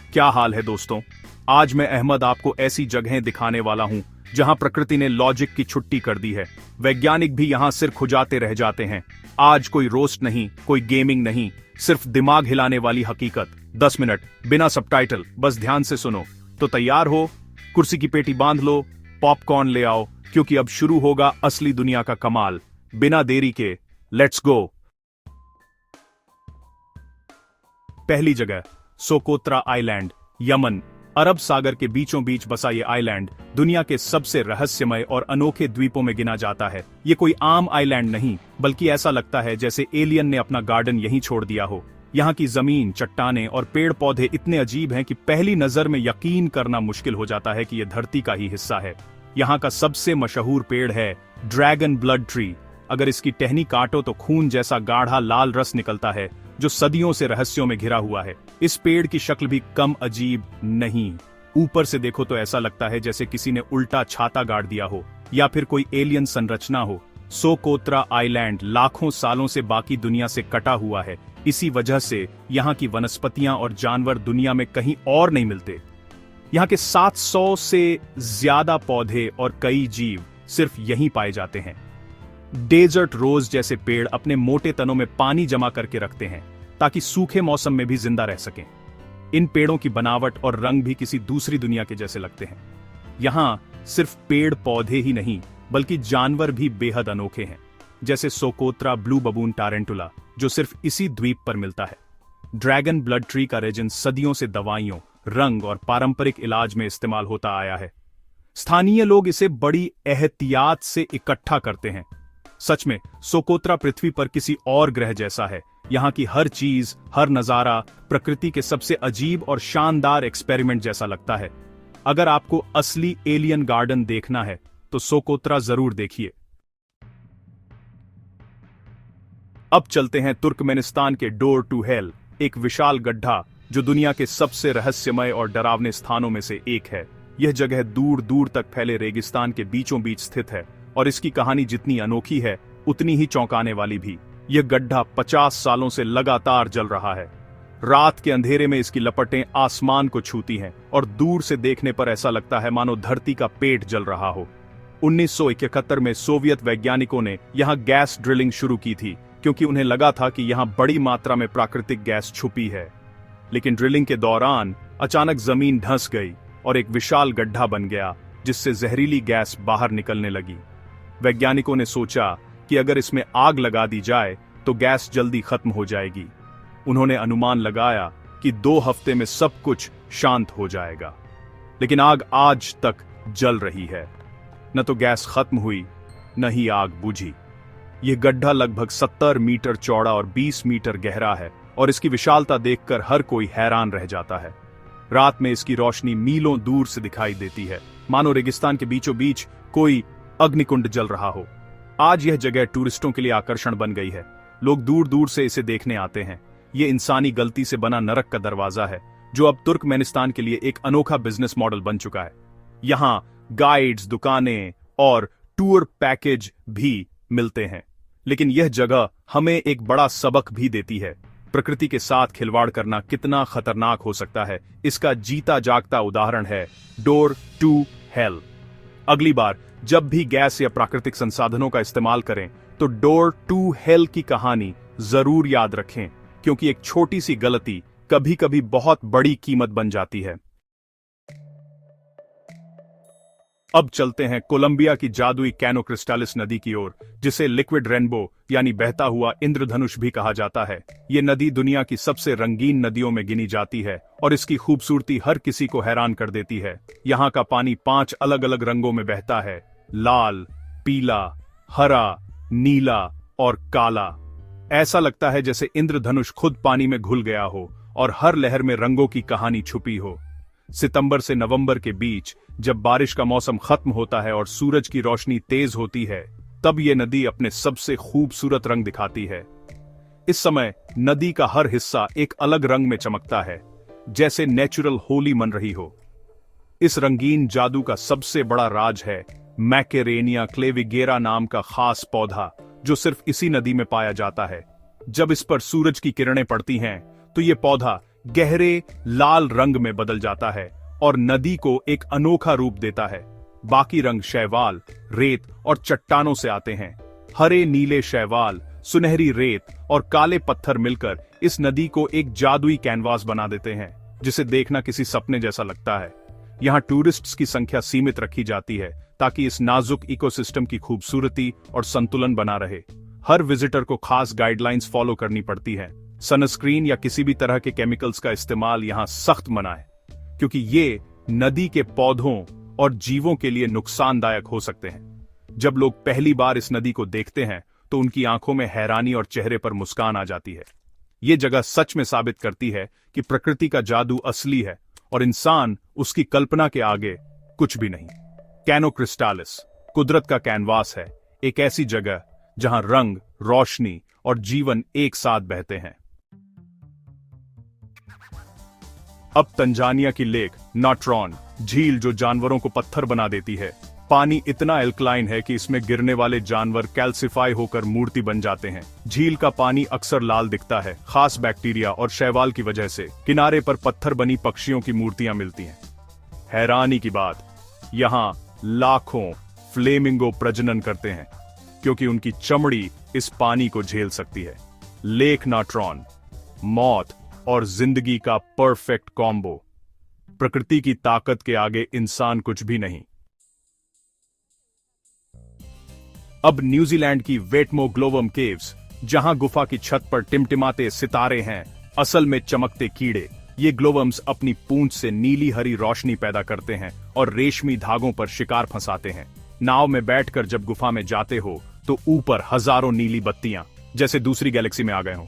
क्या हाल है दोस्तों। आज मैं अहमद आपको ऐसी जगहें दिखाने वाला हूं जहां प्रकृति ने लॉजिक की छुट्टी कर दी है। वैज्ञानिक भी यहां सिर खुजाते रह जाते हैं। आज कोई रोस्ट नहीं, कोई गेमिंग नहीं, सिर्फ दिमाग हिलाने वाली हकीकत। 10 मिनट बिना सबटाइटल, बस ध्यान से सुनो। तो तैयार हो? कुर्सी की पेटी बांध लो, पॉपकॉर्न ले आओ, क्योंकि अब शुरू होगा असली दुनिया का कमाल। बिना देरी के लेट्स गो। पहली जगह सोकोत्रा आइलैंड, यमन। अरब सागर के बीचों बीच बसा ये आइलैंड दुनिया के सबसे रहस्यमय और अनोखे द्वीपों में गिना जाता है। ये कोई आम आइलैंड नहीं, बल्कि ऐसा लगता है जैसे एलियन ने अपना गार्डन यहीं छोड़ दिया हो। यहाँ की जमीन, चट्टानें और पेड़ पौधे इतने अजीब हैं कि पहली नजर में यकीन करना मुश्किल हो जाता है कि ये धरती का ही हिस्सा है। यहाँ का सबसे मशहूर पेड़ है ड्रैगन ब्लड ट्री। अगर इसकी टहनी काटो तो खून जैसा गाढ़ा लाल रस निकलता है, जो सदियों से रहस्यों में घिरा हुआ है। इस पेड़ की शक्ल भी कम अजीब नहीं। ऊपर से देखो तो ऐसा लगता है जैसे किसी ने उल्टा छाता गाड़ दिया हो या फिर कोई एलियन संरचना हो। सोकोत्रा आइलैंड लाखों सालों से बाकी दुनिया से कटा हुआ है। इसी वजह से यहाँ की वनस्पतियां और जानवर दुनिया में कहीं और नहीं मिलते। यहाँ के 700 से ज्यादा पौधे और कई जीव सिर्फ यहीं पाए जाते हैं। डेजर्ट रोज जैसे पेड़ अपने मोटे तनों में पानी जमा करके रखते हैं ताकि सूखे मौसम में भी जिंदा रह सकें। इन पेड़ों की बनावट और रंग भी किसी दूसरी दुनिया के जैसे लगते हैं। यहाँ सिर्फ पेड़ पौधे ही नहीं, बल्कि जानवर भी बेहद अनोखे हैं, जैसे सोकोत्रा ब्लू बबून टारेंटुला, जो सिर्फ इसी द्वीप पर मिलता है। ड्रैगन ब्लड ट्री का रेजिन सदियों से दवाइयों, रंग और पारंपरिक इलाज में इस्तेमाल होता आया है। स्थानीय लोग इसे बड़ी एहतियात से इकट्ठा करते हैं। सच में सोकोत्रा पृथ्वी पर किसी और ग्रह जैसा है। यहाँ की हर चीज, हर नजारा प्रकृति के सबसे अजीब और शानदार एक्सपेरिमेंट जैसा लगता है। अगर आपको असली एलियन गार्डन देखना है तो सोकोत्रा जरूर देखिए। अब चलते हैं तुर्कमेनिस्तान के डोर टू हेल, एक विशाल गड्ढा जो दुनिया के सबसे रहस्यमय और डरावने स्थानों में से एक है। यह जगह दूर दूर तक फैले रेगिस्तान के बीचों बीच स्थित है और इसकी कहानी जितनी अनोखी है उतनी ही चौंकाने वाली भी। यह गड्ढा 50 सालों से लगातार जल रहा है। रात के अंधेरे में इसकी लपटें आसमान को छूती हैं और दूर से देखने पर ऐसा लगता है मानो धरती का पेट जल रहा हो। 1971 में सोवियत वैज्ञानिकों ने यहाँ गैस ड्रिलिंग शुरू की थी, क्योंकि उन्हें लगा था कि यहाँ बड़ी मात्रा में प्राकृतिक गैस छुपी है। लेकिन ड्रिलिंग के दौरान अचानक जमीन धंस गई और एक विशाल गड्ढा बन गया, जिससे जहरीली गैस बाहर निकलने लगी। वैज्ञानिकों ने सोचा कि अगर इसमें आग लगा दी जाए तो गैस जल्दी खत्म हो जाएगी। उन्होंने अनुमान लगाया कि 2 हफ्ते में सब कुछ शांत हो जाएगा। लेकिन आग आज तक जल रही है। न तो गैस खत्म हुई, न ही आग बुझी। यह गड्ढा लगभग 70 मीटर चौड़ा और 20 मीटर गहरा है और इसकी विशालता देखकर हर कोई हैरान रह जाता है। रात में इसकी रोशनी मीलों दूर से दिखाई देती है, मानो रेगिस्तान के बीचों बीच कोई अग्निकुंड जल रहा हो। आज यह जगह टूरिस्टों के लिए आकर्षण बन गई है। लोग दूर दूर से इसे देखने आते हैं। ये इंसानी गलती से बना नरक का दरवाजा है, जो अब तुर्कमेनिस्तान के लिए एक अनोखा बिजनेस मॉडल बन चुका है। यहाँ गाइड्स, दुकानें और टूर पैकेज भी मिलते हैं। लेकिन यह जगह हमें एक बड़ा सबक भी देती है। प्रकृति के साथ खिलवाड़ करना कितना खतरनाक हो सकता है, इसका जीता जागता उदाहरण है डोर टू हेल। अगली बार जब भी गैस या प्राकृतिक संसाधनों का इस्तेमाल करें तो डोर टू हेल की कहानी जरूर याद रखें, क्योंकि एक छोटी सी गलती कभी कभी बहुत बड़ी कीमत बन जाती है। अब चलते हैं कोलंबिया की जादुई कैनो क्रिस्टालिस नदी की ओर, जिसे लिक्विड रेनबो यानी बहता हुआ इंद्रधनुष भी कहा जाता है। ये नदी दुनिया की सबसे रंगीन नदियों में गिनी जाती है और इसकी खूबसूरती हर किसी को हैरान कर देती है। यहाँ का पानी 5 अलग अलग रंगों में बहता है: लाल, पीला, हरा, नीला और काला। ऐसा लगता है जैसे इंद्रधनुष खुद पानी में घुल गया हो और हर लहर में रंगों की कहानी छुपी हो। सितंबर से नवंबर के बीच जब बारिश का मौसम खत्म होता है और सूरज की रोशनी तेज होती है, तब यह नदी अपने सबसे खूबसूरत रंग दिखाती है। इस समय नदी का हर हिस्सा एक अलग रंग में चमकता है, जैसे नेचुरल होली मन रही हो। इस रंगीन जादू का सबसे बड़ा राज है मैकेरेनिया क्लेविगेरा नाम का खास पौधा, जो सिर्फ इसी नदी में पाया जाता है। जब इस पर सूरज की किरणें पड़ती हैं तो यह पौधा गहरे लाल रंग में बदल जाता है और नदी को एक अनोखा रूप देता है। बाकी रंग शैवाल, रेत और चट्टानों से आते हैं। हरे नीले शैवाल, सुनहरी रेत और काले पत्थर मिलकर इस नदी को एक जादुई कैनवास बना देते हैं, जिसे देखना किसी सपने जैसा लगता है। यहाँ टूरिस्ट्स की संख्या सीमित रखी जाती है ताकि इस नाजुक इकोसिस्टम की खूबसूरती और संतुलन बना रहे। हर विजिटर को खास गाइडलाइंस फॉलो करनी पड़ती है। सनस्क्रीन या किसी भी तरह के केमिकल्स का इस्तेमाल यहाँ सख्त मना है, क्योंकि ये नदी के पौधों और जीवों के लिए नुकसानदायक हो सकते हैं। जब लोग पहली बार इस नदी को देखते हैं तो उनकी आंखों में हैरानी और चेहरे पर मुस्कान आ जाती है। ये जगह सच में साबित करती है कि प्रकृति का जादू असली है और इंसान उसकी कल्पना के आगे कुछ भी नहीं। कैनो क्रिस्टालिस कुदरत का कैनवास है, एक ऐसी जगह जहां रंग, रोशनी और जीवन एक साथ बहते हैं। अब तंजानिया की लेक नाट्रॉन झील, जो जानवरों को पत्थर बना देती है। पानी इतना एल्कलाइन है कि इसमें गिरने वाले जानवर कैल्सिफाई होकर मूर्ति बन जाते हैं। झील का पानी अक्सर लाल दिखता है, खास बैक्टीरिया और शैवाल की वजह से। किनारे पर पत्थर बनी पक्षियों की मूर्तियां मिलती हैं। हैरानी की बात, यहाँ लाखों फ्लेमिंगो प्रजनन करते हैं, क्योंकि उनकी चमड़ी इस पानी को झेल सकती है। लेक नाट्रॉन मौत और जिंदगी का परफेक्ट कॉम्बो। प्रकृति की ताकत के आगे इंसान कुछ भी नहीं। अब न्यूजीलैंड की वेटमो ग्लोवम केव्स, जहां गुफा की छत पर टिमटिमाते सितारे हैं, असल में चमकते कीड़े। ये ग्लोवम्स अपनी पूंछ से नीली हरी रोशनी पैदा करते हैं और रेशमी धागों पर शिकार फंसाते हैं। नाव में बैठकर जब गुफा में जाते हो तो ऊपर हजारों नीली बत्तियां, जैसे दूसरी गैलेक्सी में आ गए हों।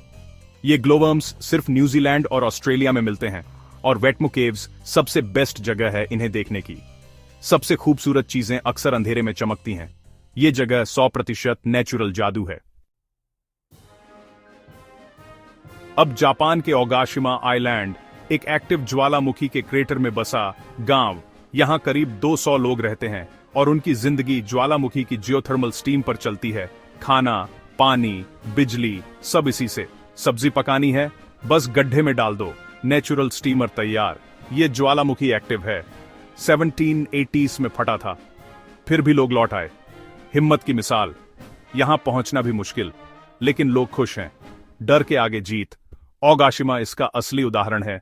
ये ग्लोवम्स सिर्फ न्यूजीलैंड और ऑस्ट्रेलिया में मिलते हैं और वेटमो केव्स सबसे बेस्ट जगह है इन्हें देखने की। सबसे खूबसूरत चीजें अक्सर अंधेरे में चमकती हैं। ये जगह 100% नेचुरल जादू है। अब जापान के ओगाशिमा आइलैंड, एक एक्टिव ज्वालामुखी के क्रेटर में बसा गांव। यहां करीब 200 लोग रहते हैं और उनकी जिंदगी ज्वालामुखी की जियोथर्मल स्टीम पर चलती है। खाना, पानी, बिजली सब इसी से। सब्जी पकानी है, बस गड्ढे में डाल दो, नेचुरल स्टीमर तैयार। ये ज्वालामुखी एक्टिव है। 1780s में फटा था, फिर भी लोग लौट आए। हिम्मत की मिसाल। यहां पहुंचना भी मुश्किल, लेकिन लोग खुश हैं। डर के आगे जीत। ओगाशिमा इसका असली उदाहरण है।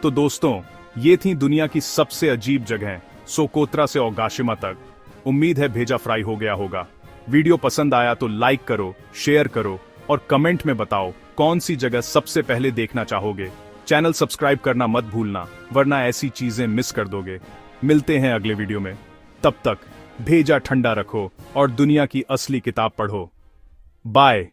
तो दोस्तों, ये थी दुनिया की सबसे अजीब जगह, सोकोत्रा से ओगाशिमा तक। उम्मीद है भेजा फ्राई हो गया होगा। वीडियो पसंद आया तो लाइक करो, शेयर करो और कमेंट में बताओ कौन सी जगह सबसे पहले देखना चाहोगे। चैनल सब्सक्राइब करना मत भूलना, वरना ऐसी चीजें मिस कर दोगे। मिलते हैं अगले वीडियो में। तब तक भेजा ठंडा रखो और दुनिया की असली किताब पढ़ो। बाय।